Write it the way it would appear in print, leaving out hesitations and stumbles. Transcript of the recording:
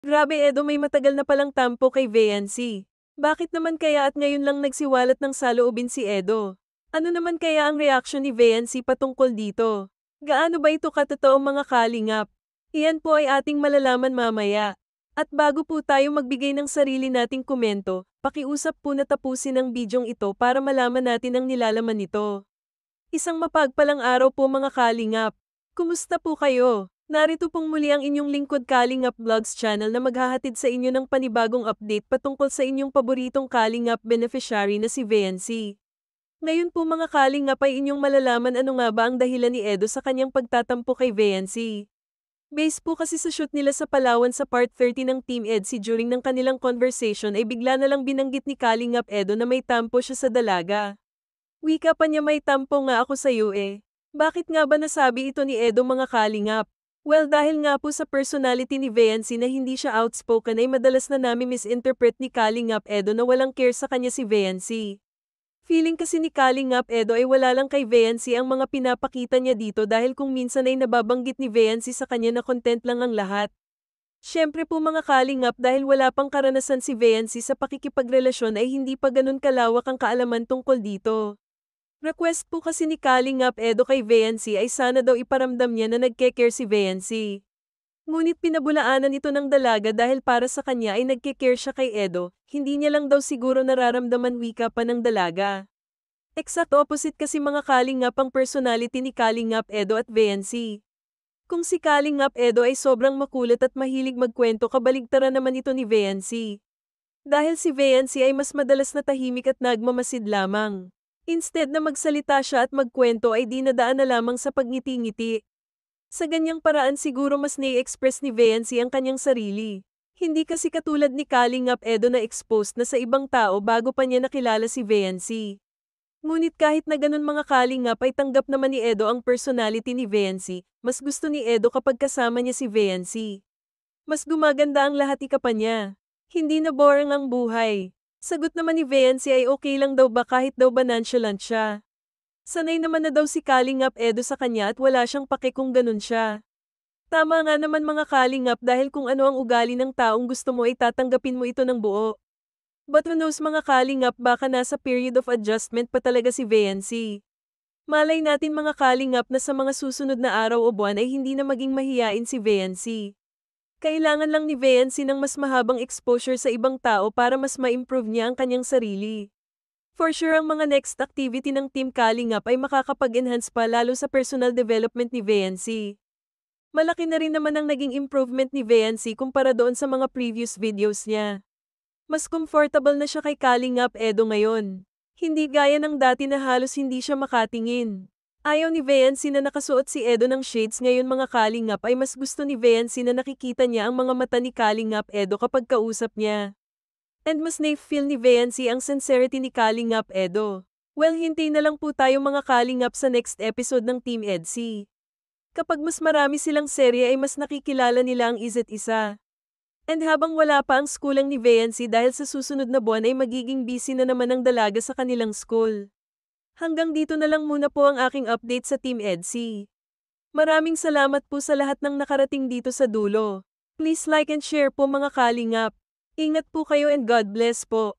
Grabe Edo, may matagal na palang tampo kay Viancy. Bakit naman kaya at ngayon lang nagsiwalat ng saloobin si Edo? Ano naman kaya ang reaksyon ni Viancy patungkol dito? Gaano ba ito katotoong mga kalingap? Iyan po ay ating malalaman mamaya. At bago po tayo magbigay ng sarili nating komento, pakiusap po na tapusin ang bidyong ito para malaman natin ang nilalaman nito. Isang mapagpalang araw po mga kalingap. Kumusta po kayo? Narito pong muli ang inyong lingkod Kalingap Vlogs channel na maghahatid sa inyo ng panibagong update patungkol sa inyong paboritong Kalingap beneficiary na si Viancy. Ngayon po mga Kalingap ay inyong malalaman ano nga ba ang dahilan ni Edo sa kanyang pagtatampo kay Viancy. Base po kasi sa shoot nila sa Palawan sa part 30 ng Team EDSI during ng kanilang conversation ay bigla na lang binanggit ni Kalingap Edo na may tampo siya sa dalaga. Wika pa niya, may tampo nga ako sa iyo eh. Bakit nga ba nasabi ito ni Edo mga Kalingap? Well, dahil nga po sa personality ni Viancy na hindi siya outspoken ay madalas na namin misinterpret ni Kalingap Edo na walang care sa kanya si Viancy. Feeling kasi ni Kalingap Edo ay wala lang kay Viancy ang mga pinapakita niya dito dahil kung minsan ay nababanggit ni Viancy sa kanya na content lang ang lahat. Siyempre po mga Kalingap, dahil wala pang karanasan si Viancy sa pakikipagrelasyon ay hindi pa ganun kalawak ang kaalaman tungkol dito. Request po kasi ni Kalingap Edo kay Viancy ay sana daw iparamdam niya na nagke-care si Viancy. Ngunit pinabulaanan ito ng dalaga dahil para sa kanya ay nagke-care siya kay Edo, hindi niya lang daw siguro nararamdaman, wika pa ng dalaga. Exact opposite kasi mga Kalingap ang personality ni Kalingap Edo at Viancy. Kung si Kalingap Edo ay sobrang makulit at mahilig magkwento, kabaligtaran naman ito ni Viancy. Dahil si Viancy ay mas madalas na tahimik at nagmamasid lamang. Instead na magsalita siya at magkwento ay dinadaan na lamang sa pagngiti-ngiti. Sa ganyang paraan siguro mas nai-express ni Viancy ang kanyang sarili. Hindi kasi katulad ni Kalingap Edo na exposed na sa ibang tao bago pa niya nakilala si Viancy. Ngunit kahit na ganun mga Kalingap ay tanggap naman ni Edo ang personality ni Viancy, mas gusto ni Edo kapag kasama niya si Viancy. Mas gumaganda ang lahat pa niya. Hindi na boring ang buhay. Sagot naman ni Viancy ay okay lang daw ba kahit daw ba nonchalant siya. Sanay naman na daw si Kalingap Edo sa kanya at wala siyang pake kung ganun siya. Tama nga naman mga Kalingap, dahil kung ano ang ugali ng taong gusto mo ay tatanggapin mo ito ng buo. But who knows mga Kalingap, baka nasa period of adjustment pa talaga si Viancy. Malay natin mga Kalingap na sa mga susunod na araw o buwan ay hindi na maging mahiyain si Viancy. Kailangan lang ni Viancy ng mas mahabang exposure sa ibang tao para mas ma-improve niya ang kanyang sarili. For sure ang mga next activity ng Team Kalingap ay makakapag-enhance pa lalo sa personal development ni Viancy. Malaki na rin naman ang naging improvement ni Viancy kumpara doon sa mga previous videos niya. Mas comfortable na siya kay Kalingap Edo ngayon. Hindi gaya ng dati na halos hindi siya makatingin. Ayaw ni Viancy na nakasuot si Edo ng shades, ngayon mga Kalingap ay mas gusto ni Viancy na nakikita niya ang mga mata ni Kalingap Edo kapag kausap niya. And mas na-feel ni Viancy ang sincerity ni Kalingap Edo. Well, hintay na lang po tayo mga Kalingap sa next episode ng Team EDSI. Kapag mas marami silang serye ay mas nakikilala nila ang isa't isa. And habang wala pa ang schoolang ni Viancy dahil sa susunod na buwan ay magiging busy na naman ang dalaga sa kanilang school. Hanggang dito na lang muna po ang aking update sa Team EDSI. Maraming salamat po sa lahat ng nakarating dito sa dulo. Please like and share po mga Kalingap. Ingat po kayo and God bless po.